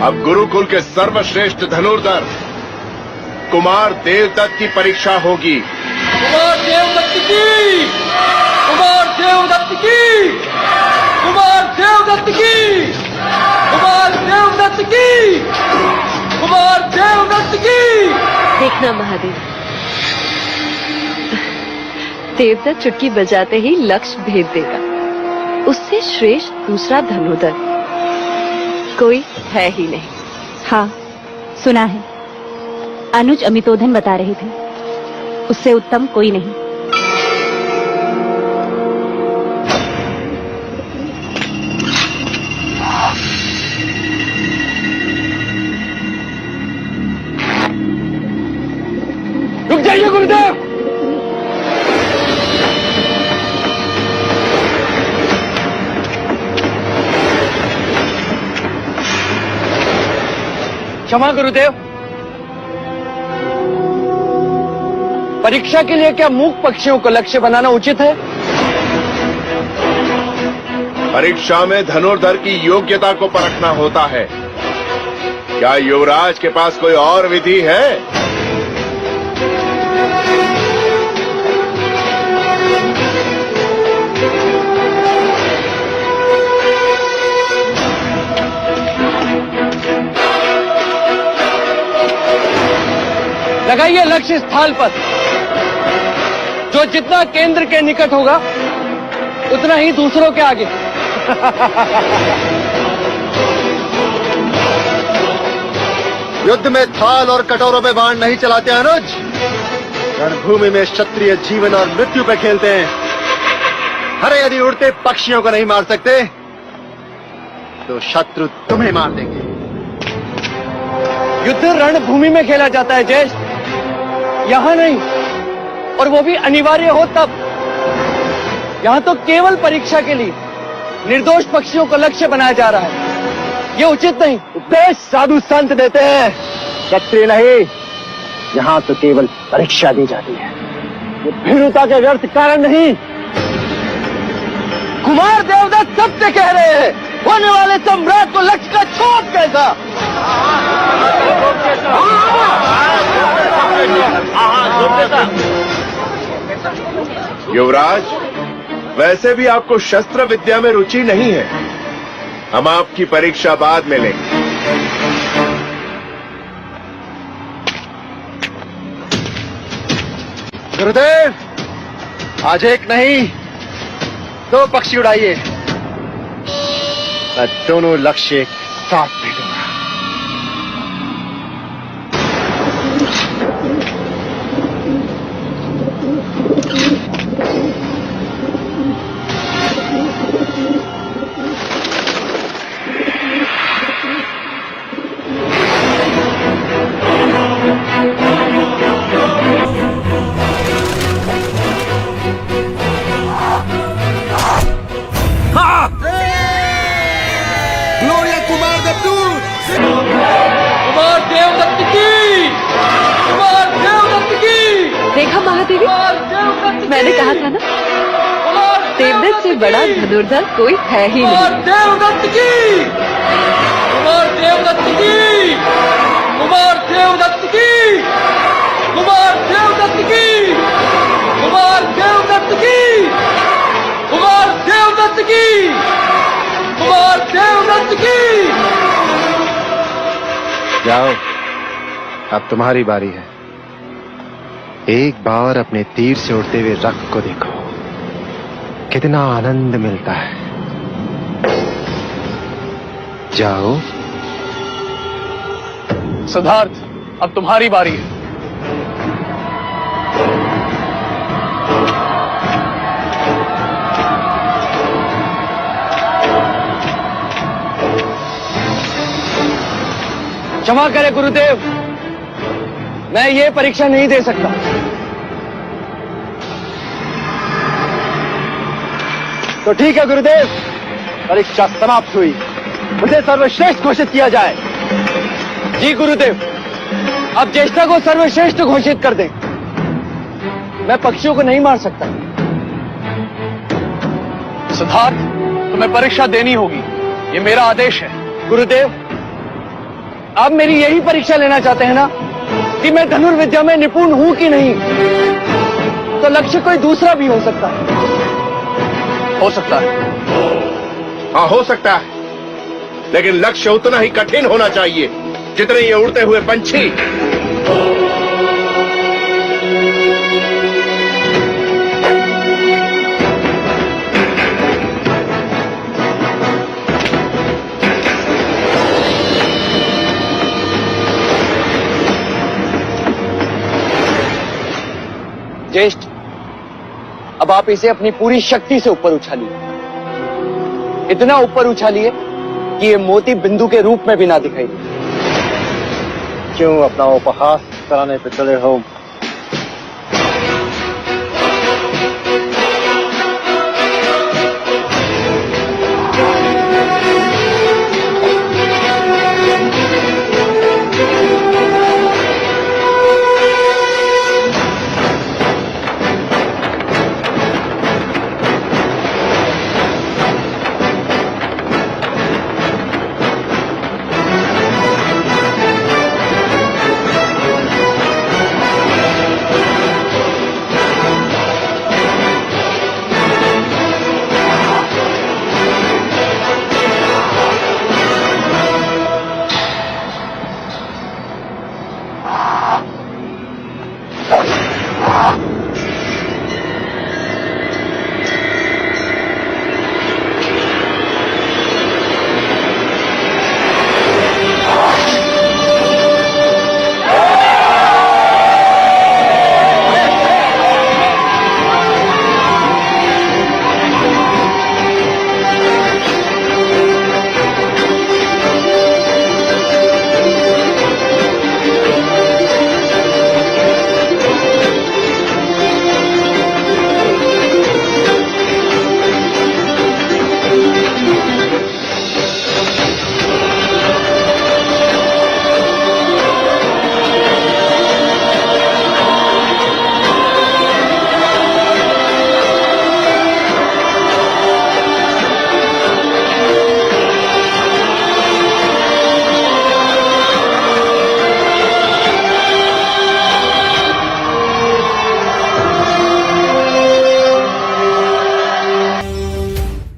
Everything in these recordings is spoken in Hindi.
अब गुरुकुल के सर्वश्रेष्ठ धनुर्धर कुमार देवदत्त की परीक्षा होगी। कुमार देवदत्त की, कुमार देवदत्त की, कुमार देवदत्त की, कुमार देवदत्त की, कुमार देवदत्त की। देखना महादेव, देवदत्त चुटकी बजाते ही लक्ष्य भेद देगा। उससे श्रेष्ठ दूसरा धनुर्धर कोई है ही नहीं। हाँ, सुना है। अनुज अमितोधन बता रहे थे, उससे उत्तम कोई नहीं। रुक जाइए गुरुदेव। क्षमा गुरुदेव, परीक्षा के लिए क्या मूक पक्षियों को लक्ष्य बनाना उचित है? परीक्षा में धनुर्धर की योग्यता को परखना होता है। क्या युवराज के पास कोई और विधि है? लगाइए लक्ष्य स्थल पर। जो जितना केंद्र के निकट होगा उतना ही दूसरों के आगे। युद्ध में थाल और कटोरों पे बाण नहीं चलाते अनुज। रणभूमि में क्षत्रिय जीवन और मृत्यु पे खेलते हैं। अरे यदि उड़ते पक्षियों को नहीं मार सकते तो शत्रु तुम्हें मार देंगे। युद्ध रणभूमि में खेला जाता है जयेश, यहां नहीं, और वो भी अनिवार्य हो तब। यहां तो केवल परीक्षा के लिए निर्दोष पक्षियों को लक्ष्य बनाया जा रहा है। ये उचित नहीं। उपदेश साधु संत देते हैं, क्षत्रिय नहीं। यहाँ तो केवल परीक्षा दी जाती है, ये भीरुता के व्यर्थ कारण नहीं। कुमार देवदत्त सत्य कह रहे हैं। होने वाले सम्राट को लक्ष्य का छोप कैसा? युवराज, वैसे भी आपको शस्त्र विद्या में रुचि नहीं है। हम आपकी परीक्षा बाद में लेंगे। गुरुदेव, आज एक नहीं 2 पक्षी उड़ाइए। मैं दोनों लक्ष्य एक साथ भेजूंगा। देखा महादेवी, मैंने कहा था ना, देवदत्त से बड़ा धनुर्धर कोई है ही नहीं। देवदत्त की, कुमार देवदत्त की, कुमार देवदत्त की, कुमार देवदत्त की, कुमार देवदत्त की, कुमार देवदत्त की, कुमार देवदत्त की। जाओ, अब तुम्हारी बारी है। एक बार अपने तीर से उड़ते हुए रक्त को देखो, कितना आनंद मिलता है। जाओ। सिद्धार्थ, अब तुम्हारी बारी है। क्षमा करें गुरुदेव, मैं ये परीक्षा नहीं दे सकता। तो ठीक है गुरुदेव, परीक्षा समाप्त हुई। मुझे सर्वश्रेष्ठ घोषित किया जाए। जी गुरुदेव, अब ज्येष्ठा को सर्वश्रेष्ठ घोषित कर दें। मैं पक्षियों को नहीं मार सकता। सिद्धार्थ, तुम्हें परीक्षा देनी होगी, ये मेरा आदेश है। गुरुदेव, आप मेरी यही परीक्षा लेना चाहते हैं ना कि मैं धनुर्विद्या में निपुण हूं कि नहीं? तो लक्ष्य कोई दूसरा भी हो सकता है। हो सकता है, हाँ हो सकता है, लेकिन लक्ष्य उतना ही कठिन होना चाहिए जितने ये उड़ते हुए पंछी। ज्येष्ठ, अब आप इसे अपनी पूरी शक्ति से ऊपर उछालिए, इतना ऊपर उछालिए कि ये मोती बिंदु के रूप में भी ना दिखाई दे। क्यों अपना उपहास कराने पे चले हो?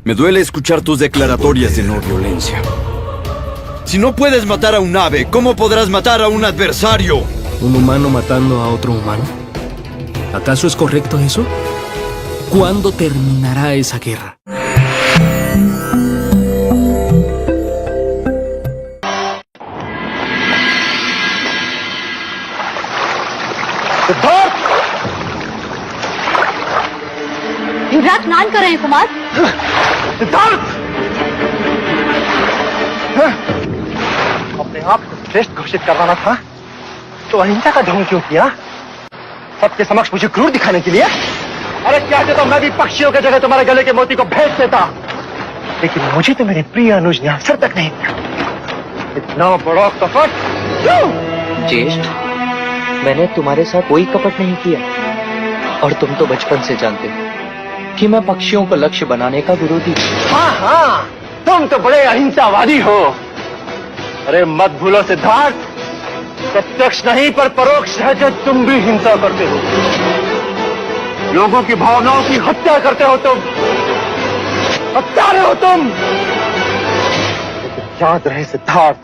Me duele escuchar tus declaratorias de no violencia. Si no puedes matar a un ave, ¿cómo podrás matar a un adversario? ¿Un humano matando a otro humano? ¿Acaso es correcto eso? ¿Cuándo terminará esa guerra? युवराज स्नान कर रहे हैं कुमार। अपने आप को श्रेष्ठ घोषित करवाना था तो अहिंसा का ढोंग क्यों किया? सबके समक्ष मुझे क्रूर दिखाने के लिए? अरे चाहते तो मैं भी पक्षियों की जगह तुम्हारे गले के मोती को भेज देता, लेकिन मुझे तो मेरे प्रिय अनुज ने अवसर तक नहीं दिया। इतना बड़ा कपट क्यों? ज्येष्ठ, मैंने तुम्हारे साथ कोई कपट नहीं किया और तुम तो बचपन से जानते हो कि मैं पक्षियों को लक्ष्य बनाने का विरोधी हूँ। हाँ हाँ, तुम तो बड़े अहिंसावादी हो। अरे मत भूलो सिद्धार्थ, प्रत्यक्ष नहीं पर परोक्ष रहकर तुम भी हिंसा करते हो, लोगों की भावनाओं की हत्या करते हो तुम, हत्यारे हो तुम। लेकिन याद रहे सिद्धार्थ,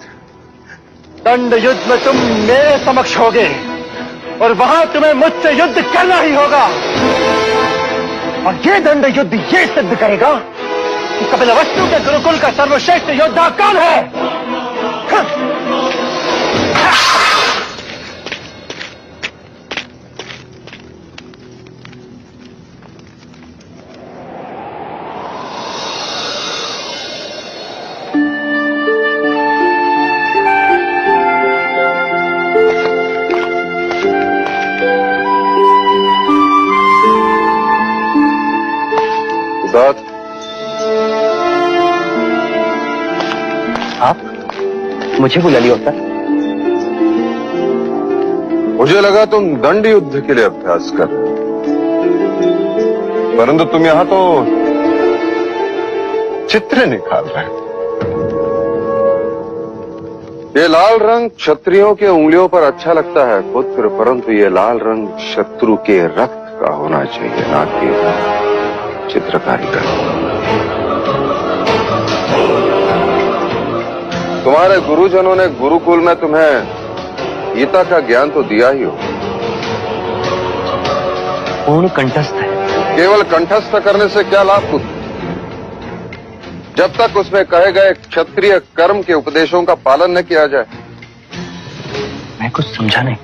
दंड युद्ध में तुम मेरे समक्ष होगे और वहां तुम्हें मुझसे युद्ध करना ही होगा। और ये दंड युद्ध ये सिद्ध करेगा कि कपिलवस्तु के गुरुकुल का सर्वश्रेष्ठ योद्धा कौन है। आप मुझे बुला लिया होता? मुझे लगा तुम दंड युद्ध के लिए अभ्यास कर रहे हो, परंतु तुम यहां तो चित्र निकाल रहे हो। ये लाल रंग क्षत्रियों के उंगलियों पर अच्छा लगता है पुत्र, परंतु ये लाल रंग शत्रु के रक्त का होना चाहिए, ना कि चित्रकारी का। तुम्हारे गुरुजनों ने गुरुकुल में तुम्हें गीता का ज्ञान तो दिया ही हो, पूर्ण कंठस्थ है। केवल कंठस्थ करने से क्या लाभ पुत्र? जब तक उसमें कहे गए क्षत्रिय कर्म के उपदेशों का पालन न किया जाए। मैं कुछ समझा नहीं।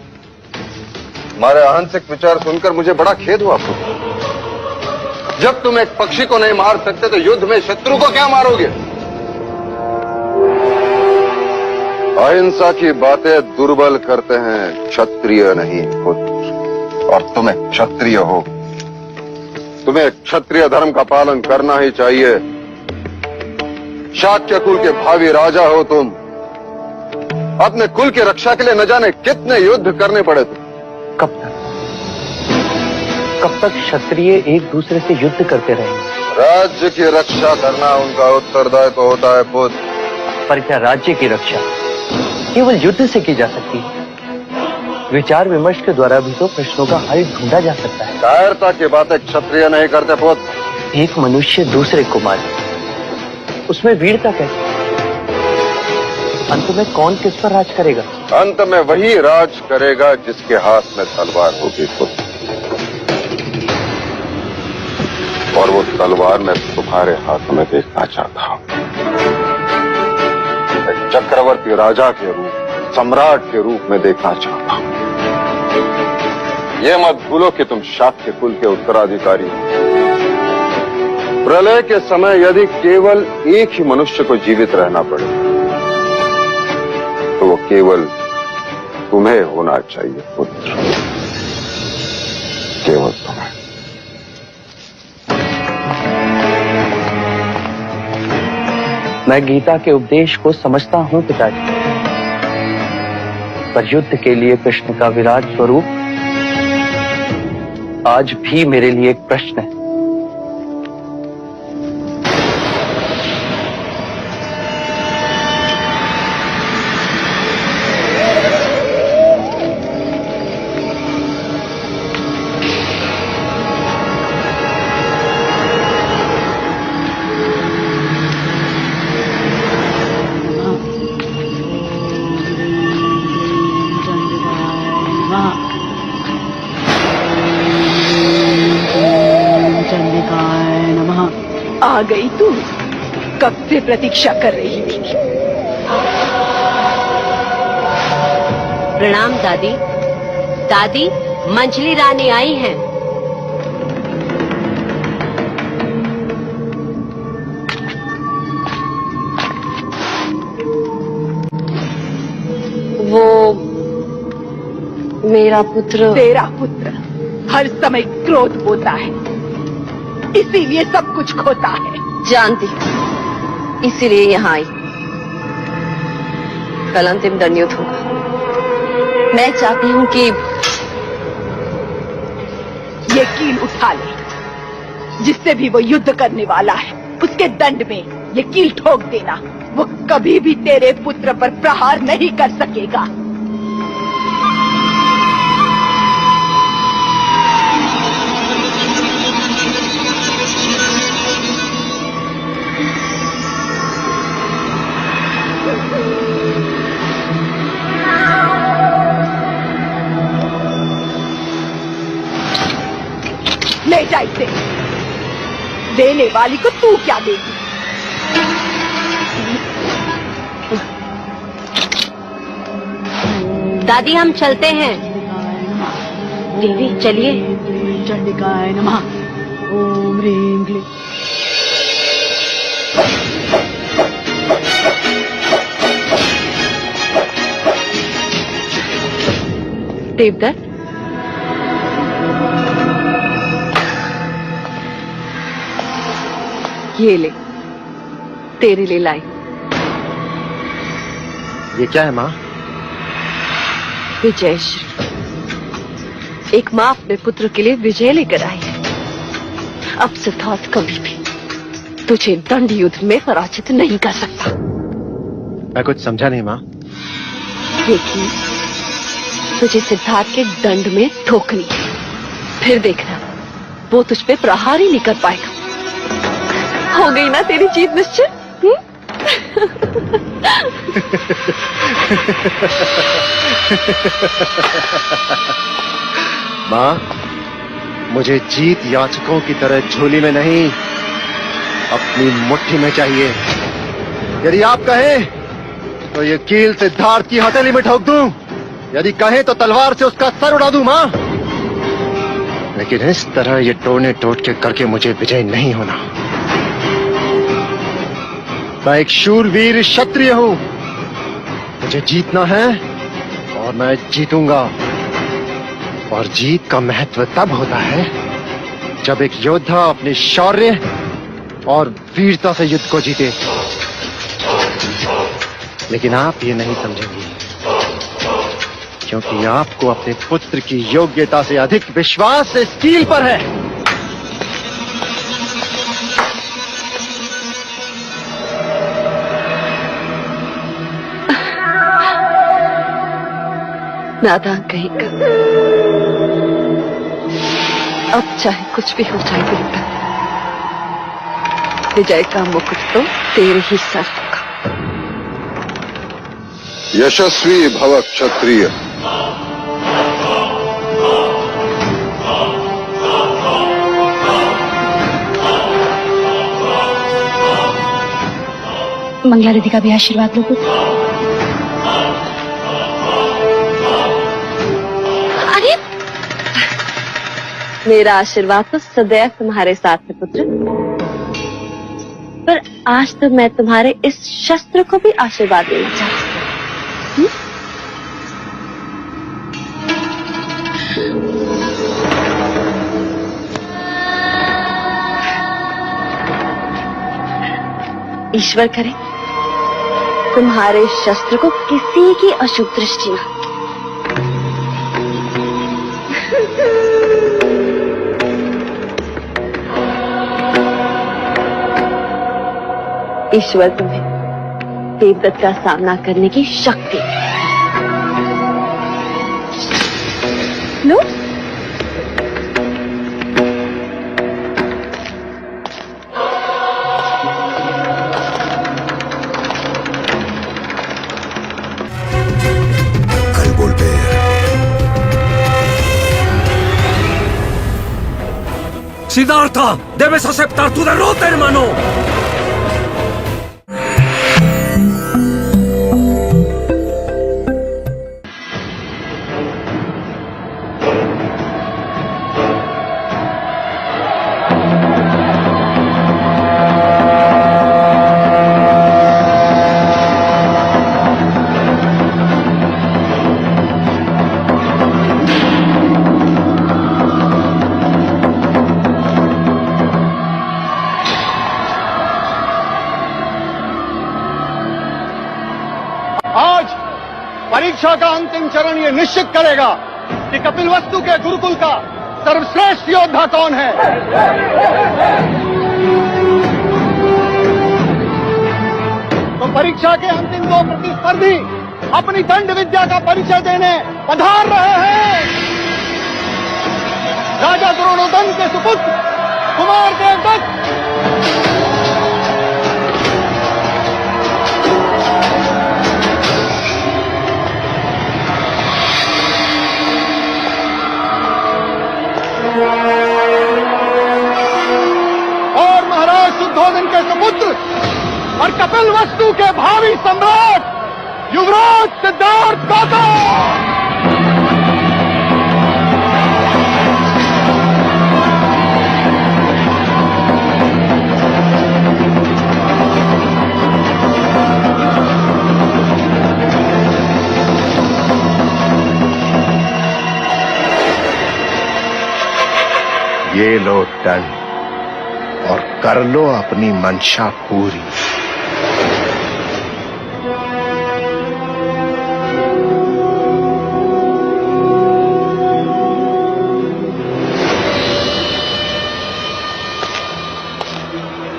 तुम्हारे अहंसिक विचार सुनकर मुझे बड़ा खेद हुआ पुत्र। जब तुम एक पक्षी को नहीं मार सकते तो युद्ध में शत्रु को क्या मारोगे? अहिंसा की बातें दुर्बल करते हैं, क्षत्रिय नहीं पुत्र। और तुम्हें क्षत्रिय हो, तुम्हें क्षत्रिय धर्म का पालन करना ही चाहिए। शाक्य कुल के भावी राजा हो तुम। अपने कुल की रक्षा के लिए न जाने कितने युद्ध करने पड़े तुम। कब तक क्षत्रिय एक दूसरे से युद्ध करते रहेंगे? राज्य की रक्षा करना उनका उत्तरदायित्व होता है पुत्र। पर क्या राज्य की रक्षा केवल युद्ध से की जा सकती है? विचार विमर्श के द्वारा भी तो प्रश्नों का हल ढूंढा जा सकता है। कायरता की बातें क्षत्रिय नहीं करते पुत्र। एक मनुष्य दूसरे को मारे, उसमें वीरता कैसे? अंत में कौन किस पर राज करेगा? अंत में वही राज करेगा जिसके हाथ में तलवार होगी पुत्र। और वो तलवार मैं तुम्हारे हाथ में देखना चाहता हूं। एक चक्रवर्ती राजा के रूप, सम्राट के रूप में देखना चाहता हूं। ये मत भूलो कि तुम शाक्य कुल के उत्तराधिकारी हो। प्रलय के समय यदि केवल एक ही मनुष्य को जीवित रहना पड़े तो वो केवल तुम्हें होना चाहिए पुत्र, केवल तुम्हें। मैं गीता के उपदेश को समझता हूं पिताजी, पर युद्ध के लिए कृष्ण का विराट स्वरूप आज भी मेरे लिए एक प्रश्न है। आ गई तू? कब से प्रतीक्षा कर रही थी। प्रणाम दादी। दादी, मंजली रानी आई हैं। वो मेरा पुत्र। तेरा पुत्र हर समय क्रोध होता है, इसीलिए सब कुछ खोता है। जानती हूँ, इसीलिए यहाँ आई। कल अंतिम दंड युद्ध होगा। मैं चाहती हूँ कि ये कील उठा ले। जिससे भी वो युद्ध करने वाला है उसके दंड में ये कील ठोक देना। वो कभी भी तेरे पुत्र पर प्रहार नहीं कर सकेगा। ले जा इसे। देने वाली को तू क्या देगी? दादी, हम चलते हैं। देवी, चलिए। चंडिकाय नमः। ओम ह्रीं क्लीं। देवदत्त, ये ले, तेरे लिए लाई। ये क्या है माँ? विजय श्री। एक माँ अपने पुत्र के लिए विजय लेकर आई है। अब सिद्धार्थ कभी भी तुझे दंड युद्ध में पराजित नहीं कर सकता। मैं कुछ समझा नहीं माँ। ये कील तुझे सिद्धार्थ के दंड में ठोकनी है। फिर देखना वो तुझ पे प्रहार ही नहीं कर पाएगा। हो गई ना तेरी जीत निश्चित? माँ, मुझे जीत याचकों की तरह झोली में नहीं, अपनी मुट्ठी में चाहिए। यदि आप कहें तो ये कील सिद्धार्थ की हथेली में ठोक दूं, यदि कहें तो तलवार से उसका सर उड़ा दूं माँ। लेकिन इस तरह ये टोने टोट के करके मुझे विजय नहीं होना। मैं एक शूरवीर क्षत्रिय हूं, मुझे जीतना है और मैं जीतूंगा। और जीत का महत्व तब होता है जब एक योद्धा अपने शौर्य और वीरता से युद्ध को जीते। लेकिन आप ये नहीं समझेंगे, क्योंकि आपको अपने पुत्र की योग्यता से अधिक विश्वास इस कील पर है। नादान कहीं का। अब चाहे कुछ भी हो जाए बेटा, विजय का मुकुट तो तेरे ही सर होगा। यशस्वी भव क्षत्रिय। मंगला दीदी का भी आशीर्वाद लो पुत्र। अरे मेरा आशीर्वाद तो सदैव तुम्हारे साथ है पुत्र, पर आज तो मैं तुम्हारे इस शस्त्र को भी आशीर्वाद देना चाहती हूँ। ईश्वर करे तुम्हारे शस्त्र को किसी की अशुभ दृष्टि न। ईश्वर तुम्हें देवदत्त का सामना करने की शक्ति लो। Siddhartha, debes aceptar tu derrota, hermano. आज परीक्षा का अंतिम चरण ये निश्चित करेगा कि कपिलवस्तु के गुरुकुल का सर्वश्रेष्ठ योद्धा कौन है। तो परीक्षा के अंतिम दो प्रतिस्पर्धी अपनी दंड विद्या का परिचय देने पधार रहे हैं। राजा द्रोणोदन के सुपुत्र कुमार देवदत्त। और महाराज शुद्धोधन के सुपुत्र और कपिलवस्तु के भावी सम्राट युवराज सिद्धार्थ गौतम। ये लो दंड और कर लो अपनी मंशा पूरी।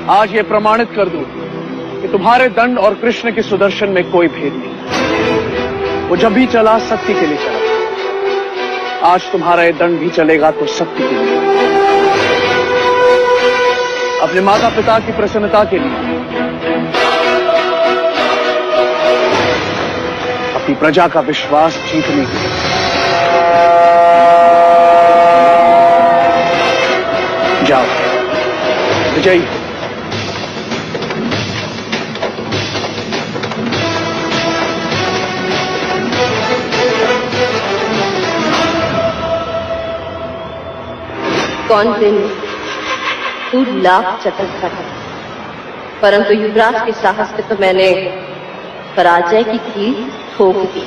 आज ये प्रमाणित कर दूं कि तुम्हारे दंड और कृष्ण के सुदर्शन में कोई भेद नहीं। वो जब भी चला सत्य के लिए चला। आज तुम्हारा ये दंड भी चलेगा तो सत्य के लिए, अपने माता पिता की प्रसन्नता के लिए, अपनी प्रजा का विश्वास जीतने के लिए। जाओ, विजयी हो। कौन दिन तू लाख चतक कर, परंतु युवराज के साहस से तो मैंने पराजय की कील ठोक दी।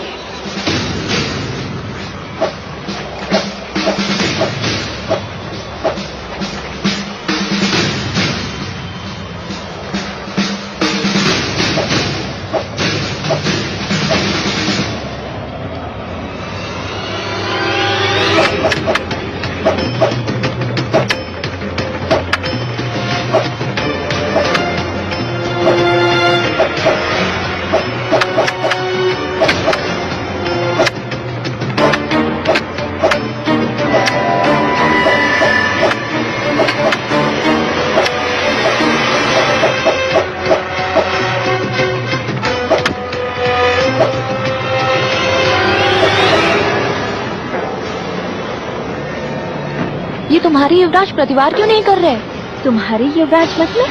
ये तुम्हारे युवराज प्रतिवार क्यों नहीं कर रहे? तुम्हारे युवराज मतलब?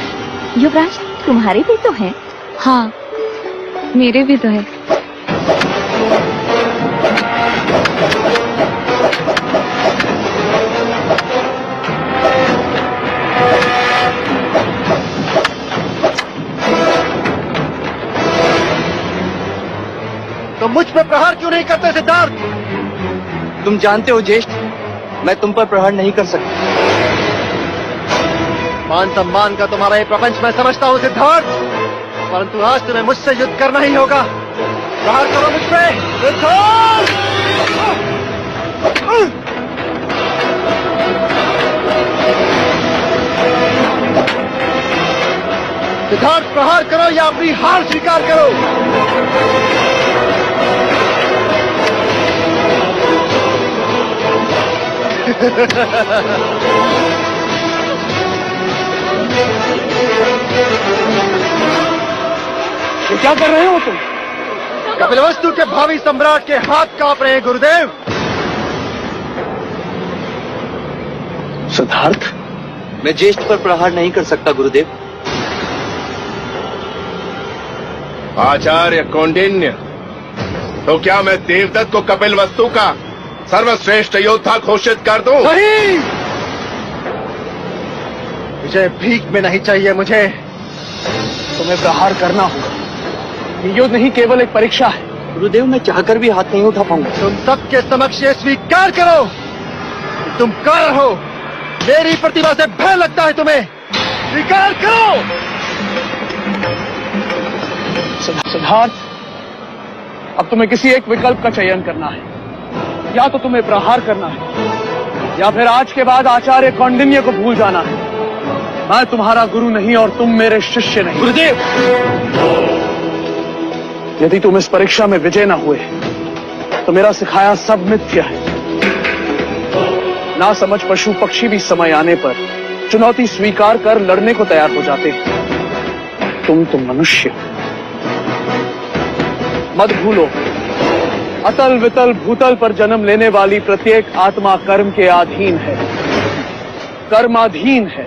युवराज तुम्हारे भी तो हैं। हाँ, मेरे भी तो है। तो मुझ पे प्रहार क्यों नहीं करते सिद्धार्थ? तुम जानते हो ज्येष्ठ, मैं तुम पर प्रहार नहीं कर सकता। मान सम्मान का तुम्हारा ये प्रपंच मैं समझता हूँ सिद्धार्थ, परंतु आज तुम्हें मुझसे युद्ध करना ही होगा। प्रहार करो मुझ पे सिद्धार्थ! सिद्धार्थ, प्रहार करो या अपनी हार स्वीकार करो। ये क्या कर रहे हो तुम? कपिलवस्तु के भावी सम्राट के हाथ कांप रहे हैं गुरुदेव। सिद्धार्थ, मैं ज्येष्ठ पर प्रहार नहीं कर सकता गुरुदेव। आचार्य कौंडिन्य, तो क्या मैं देवदत्त को कपिलवस्तु का सर्वश्रेष्ठ योद्धा घोषित कर दूं? नहीं, विजय भीख में नहीं चाहिए मुझे। तुम्हें प्रहार करना होगा। ये युद्ध नहीं केवल एक परीक्षा है गुरुदेव, मैं चाहकर भी हाथ नहीं उठा पाऊंगा। तुम सबके समक्ष ये स्वीकार करो कि तुम कार हो। मेरी प्रतिभा से भय लगता है तुम्हें। स्वीकार करो। सिद्धार्थ, अब तुम्हें किसी एक विकल्प का चयन करना है। या तो तुम्हें प्रहार करना है, या फिर आज के बाद आचार्य कौंडिन्य को भूल जाना है। मैं तुम्हारा गुरु नहीं और तुम मेरे शिष्य नहीं। गुरुदेव, यदि तुम इस परीक्षा में विजय न हुए तो मेरा सिखाया सब मिथ्या है। ना समझ पशु पक्षी भी समय आने पर चुनौती स्वीकार कर लड़ने को तैयार हो जाते हैं। तुम तो मनुष्य हो। मत भूलो, अतल वितल भूतल पर जन्म लेने वाली प्रत्येक आत्मा कर्म के अधीन है, कर्माधीन है।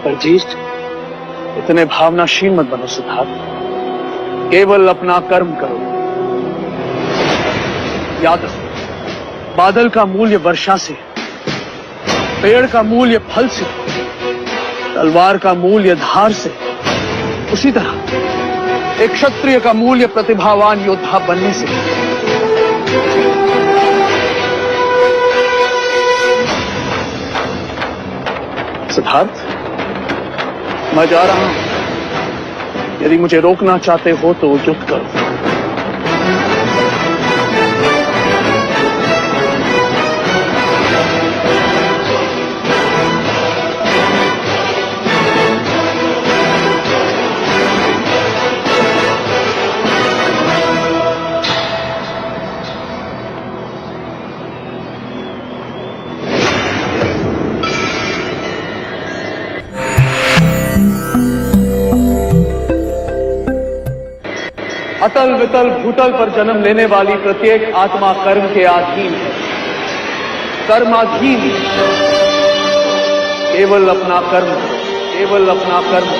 पर ज्येष्ठ, इतने भावनाशील मत बनो सिद्धार्थ। केवल अपना कर्म करो। याद रखो, बादल का मूल्य वर्षा से, पेड़ का मूल्य फल से, तलवार का मूल्य धार से, उसी तरह एक क्षत्रिय का मूल्य प्रतिभावान योद्धा बनने से। सिद्धार्थ, मैं जा रहा हूं। यदि मुझे रोकना चाहते हो तो युद्ध करो। अतल वितल भूतल पर जन्म लेने वाली प्रत्येक आत्मा कर्म के अधीन है, कर्माधीन है। केवल अपना कर्म, केवल अपना कर्म।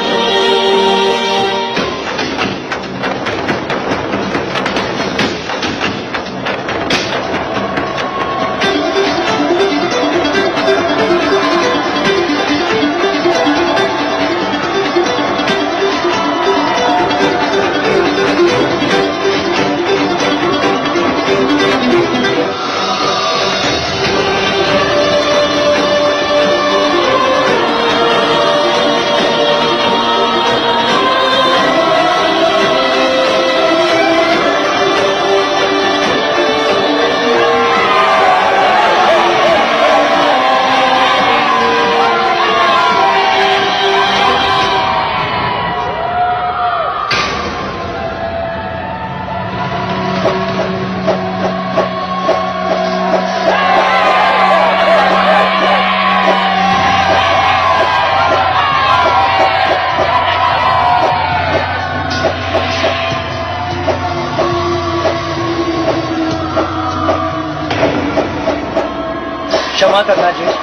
क्षमा करना ज्येष्ठ,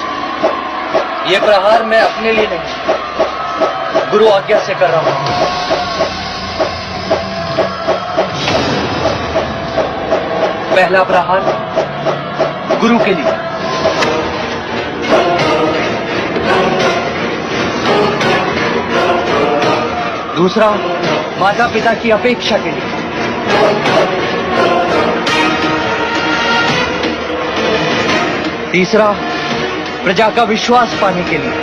ये प्रहार मैं अपने लिए नहीं, गुरु आज्ञा से कर रहा हूं। पहला प्रहार गुरु के लिए, दूसरा माता पिता की अपेक्षा के लिए, तीसरा प्रजा का विश्वास पाने के लिए,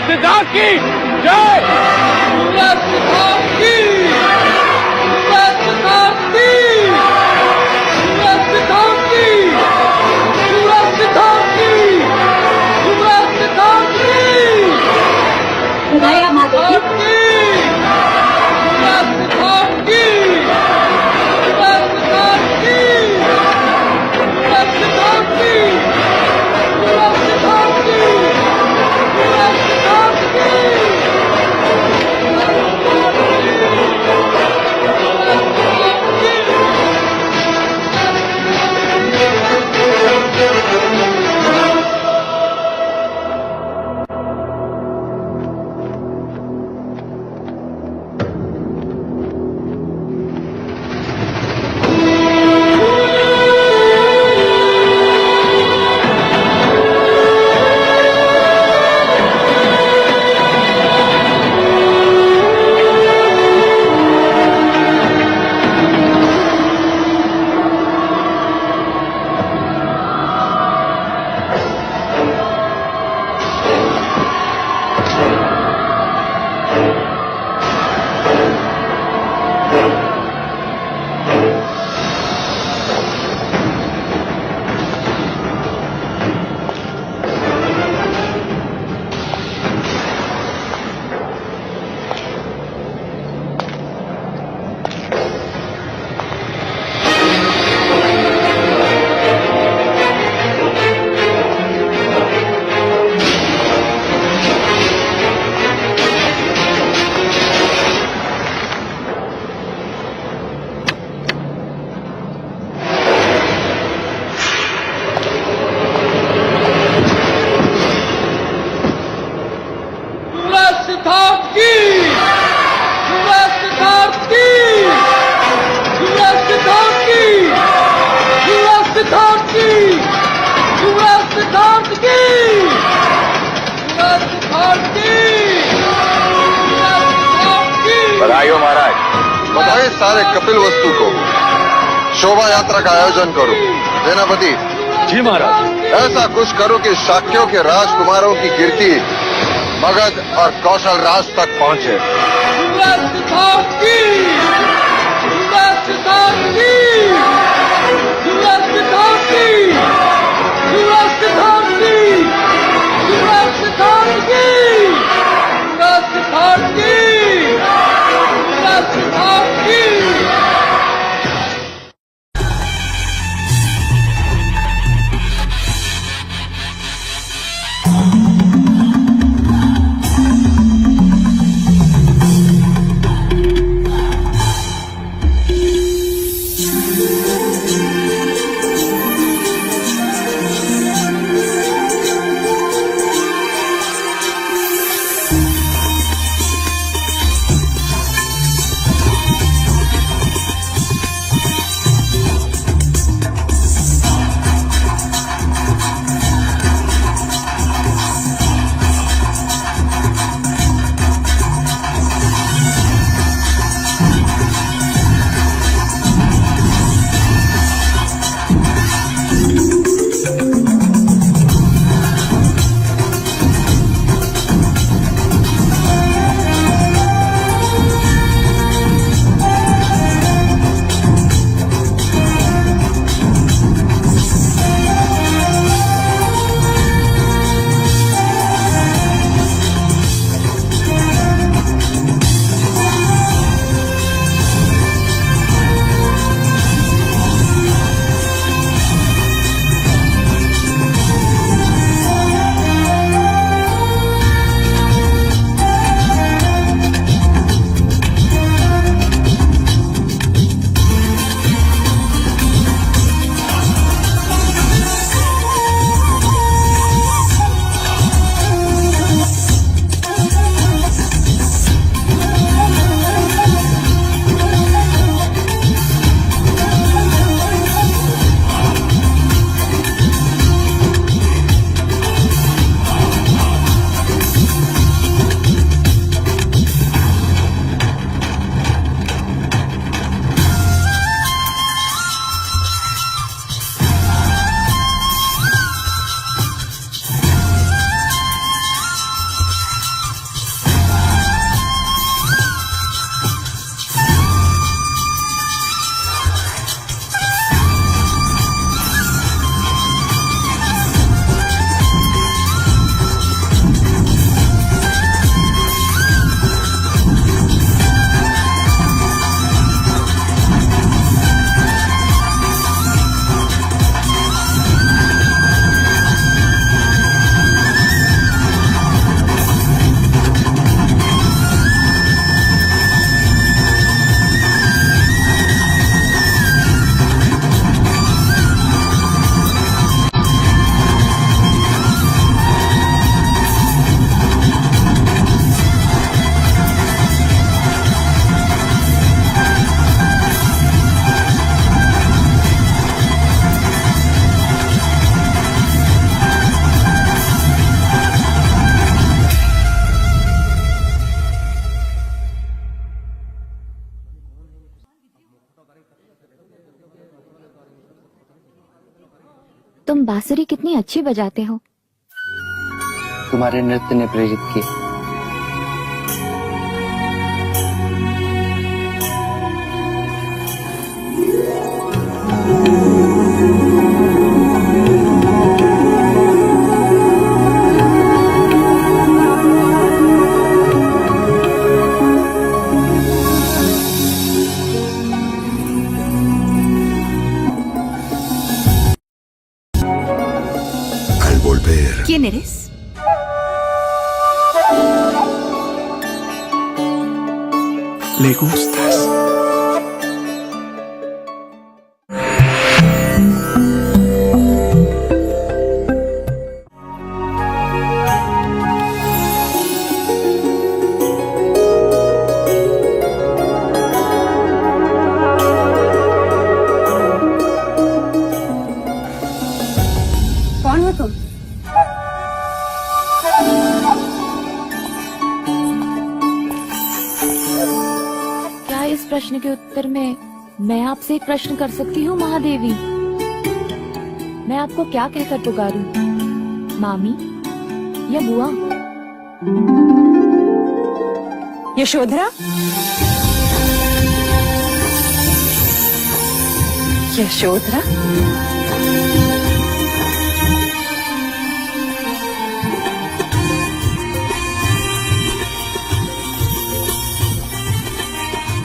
सिद्धार्थ की जय, सिद्धार्थ की, सिद्धार्थ की, सिद्धार्थ की, सिद्धार्थ की, सिद्धार्थ की, दया माता की। सिद्धार्थ की, सिद्धार्थ की, सिद्धार्थ की, सिद्धार्थ की। बधाइयों महाराज। बताइए सारे कपिल वस्तु को शोभा यात्रा का आयोजन करो। सेनापति। जी महाराज। ऐसा कुछ करो कि शाक्यों के राजकुमारों की कीर्ति मगध और कौशल राज तक पहुंचे। तुम बांसुरी कितनी अच्छी बजाते हो। तुम्हारे नृत्य ने प्रेरित किया। ¿Quién eres? Le gustas. कौन हो तुम? क्या इस प्रश्न के उत्तर में मैं आपसे एक प्रश्न कर सकती हूँ महादेवी? मैं आपको क्या कहकर पुकारूं? मामी या बुआ? यशोधरा, यशोधरा,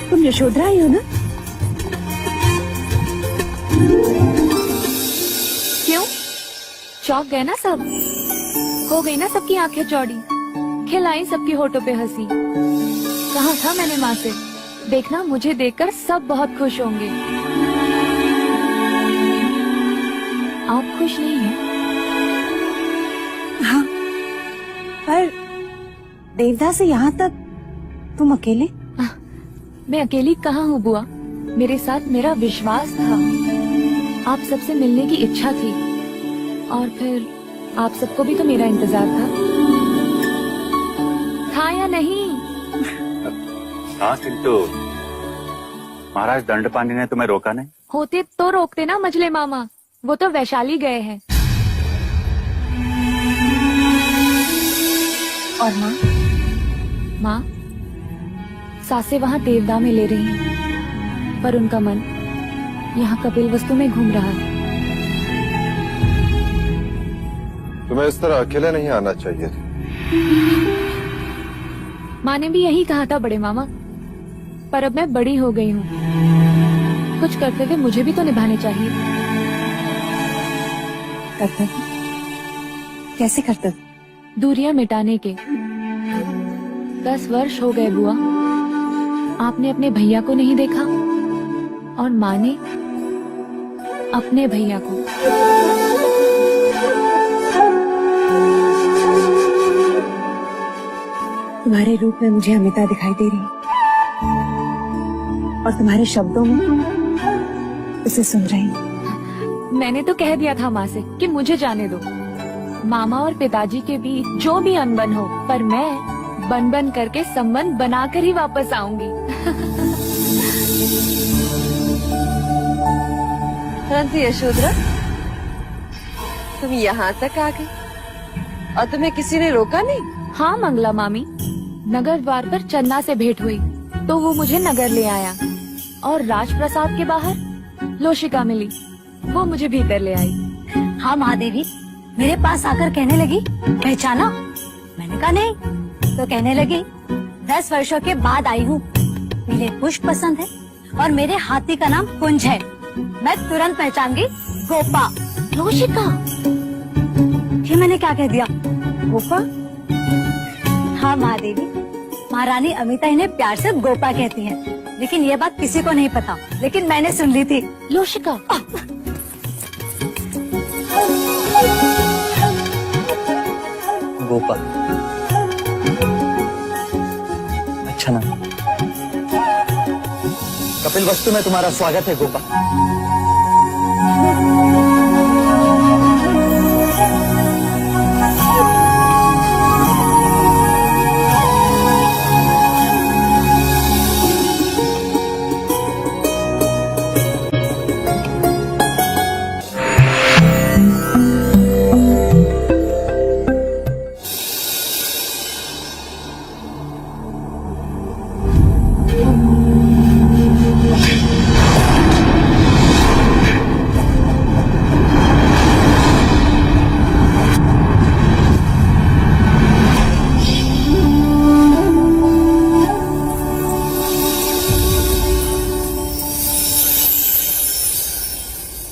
तुम यशोधरा ही हो ना? क्यों चौंक गए ना सब? हो गई ना सबकी आंखें चौड़ी? खिलाई सबकी होठों पे हंसी? कहा था मैंने माँ से, देखना मुझे देखकर सब बहुत खुश होंगे। आप खुश नहीं हैं? हाँ, पर देवदास से यहाँ तक तुम अकेले? मैं अकेली कहाँ हूँ बुआ, मेरे साथ मेरा विश्वास था। आप सबसे मिलने की इच्छा थी और फिर आप सबको भी तो मेरा इंतजार था या नहीं? हाँ किंतु महाराज दंडपाणी ने तुम्हें रोका नहीं? होते तो रोकते ना मजले मामा, वो तो वैशाली गए हैं। और माँ? माँ सासे वहाँ देवदा में ले रही हैं, पर उनका मन यहाँ कपिल वस्तु में घूम रहा है। तुम्हें इस तरह अकेले नहीं आना चाहिए था। माँ ने भी यही कहा था बड़े मामा, पर अब मैं बड़ी हो गई हूँ, कुछ कर्तव्य मुझे भी तो निभाने चाहिए। कर्तव्य? कैसे कर्तव्य? दूरियां मिटाने के। 10 वर्ष हो गए बुआ, आपने अपने भैया को नहीं देखा और माँ ने अपने भैया को। तुम्हारे रूप में मुझे अमिता दिखाई दे रही है और तुम्हारे शब्दों में उसे सुन रही हूँ। मैंने तो कह दिया था माँ से कि मुझे जाने दो, मामा और पिताजी के बीच जो भी अनबन हो, पर मैं बन बन करके संबंध बनाकर ही वापस आऊंगी। परंतु यशोधरा, तुम यहाँ तक आ गई और तुम्हें किसी ने रोका नहीं? हाँ मंगला मामी, नगर द्वार पर चन्ना से भेंट हुई तो वो मुझे नगर ले आया, और राजप्रसाद के बाहर लोशिका मिली, वो मुझे भीतर ले आई। हाँ महादेवी मेरे पास आकर कहने लगी, पहचाना? मैंने कहा नहीं, तो कहने लगी 10 वर्षों के बाद आई हूँ, मुझे पुष्प पसंद है और मेरे हाथी का नाम कुंज है। मैं तुरंत पहचान गई, गोपा। लोशिका? ये मैंने क्या कह दिया? गोपा? हाँ महादेवी, महारानी अमिता इन्हें प्यार से गोपा कहती है, लेकिन ये बात किसी को नहीं पता, लेकिन मैंने सुन ली थी। लोशिका? गोपा, अच्छा नाम। कपिल वस्तु में तुम्हारा स्वागत है गोपा।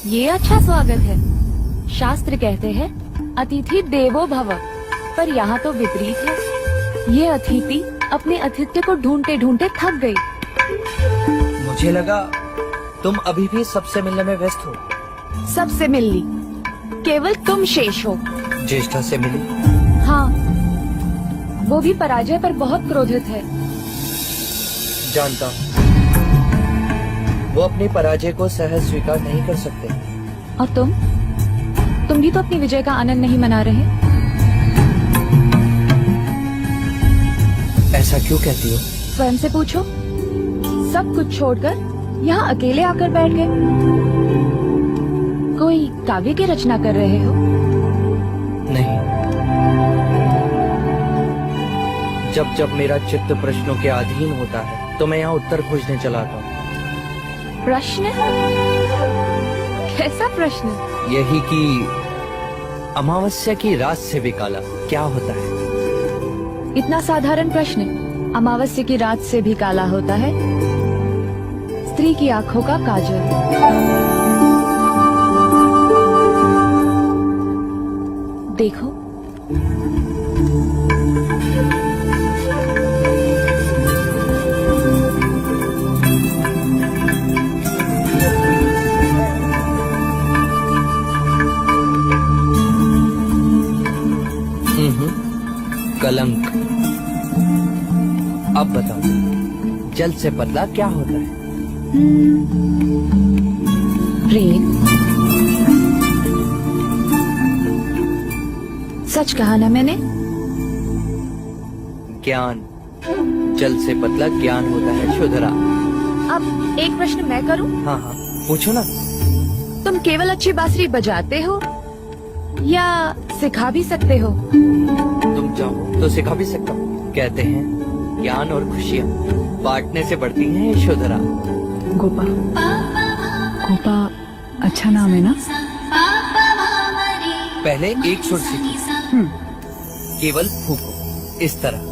ये अच्छा स्वागत है। शास्त्र कहते हैं अतिथि देवो भव, पर यहाँ तो विपरीत है। ये अतिथि अपने अतिथ्य को ढूंढते ढूंढते थक गई। मुझे लगा तुम अभी भी सबसे मिलने में व्यस्त हो। सबसे मिल ली, केवल तुम शेष हो। ज्येष्ठा से मिली? हाँ, वो भी पराजय पर बहुत क्रोधित है। जानता हूँ, वो अपनी पराजय को सहज स्वीकार नहीं कर सकते। और तुम भी तो अपनी विजय का आनंद नहीं मना रहे। ऐसा क्यों कहती हो? स्वयं से पूछो। सब कुछ छोड़कर यहाँ अकेले आकर बैठ गए। कोई काव्य की रचना कर रहे हो? नहीं। जब जब मेरा चित्त प्रश्नों के अधीन होता है तो मैं यहाँ उत्तर खोजने चला आता हूँ। प्रश्न? कैसा प्रश्न? यही कि अमावस्या की रात से भी काला क्या होता है? इतना साधारण प्रश्न। अमावस्या की रात से भी काला होता है स्त्री की आंखों का काजल। देखो, कलंक। अब बताओ, जल से पतला क्या होता है? प्रेम। सच कहा ना मैंने? ज्ञान। जल से पतला ज्ञान होता है शुद्धरा। अब एक प्रश्न मैं करूं? हाँ हाँ, पूछो ना। तुम केवल अच्छी बांसुरी बजाते हो या सिखा भी सकते हो? तुम चाहो तो सिखा भी सकता हूँ। कहते हैं ज्ञान और खुशियाँ बांटने से बढ़ती हैं यशोधरा। गोपा, गोपा अच्छा नाम है ना? पहले एक सुर सीखो, केवल फूको इस तरह।